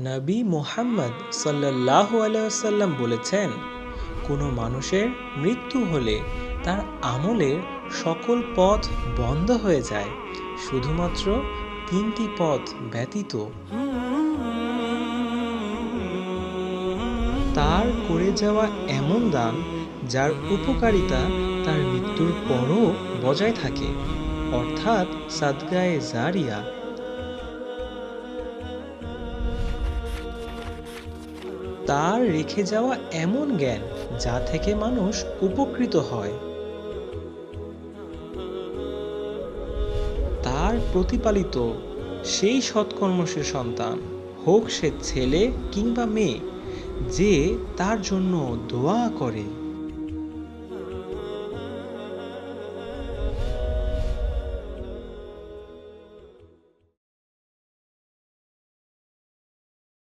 নবী মুহাম্মদ সাল্লাল্লাহু আলাইহি ওয়াসাল্লাম বলেছেন, কোনো মানুষের মৃত্যু হলে তার আমলের সকল পথ বন্ধ হয়ে যায়, শুধুমাত্র তিনটি পথ ব্যতীত। তার করে যাওয়া এমন দান যার উপকারিতা তার মৃত্যুর পরও বজায় থাকে, অর্থাৎ সাদগায়ে জারিয়া। তার রেখে যাওয়া এমন জ্ঞান যা থেকে মানুষ উপকৃত হয়। তার প্রতিপালিত সেই সৎকর্মশীল সন্তান, হোক সে ছেলে কিংবা মেয়ে, যে তার জন্য দোয়া করে।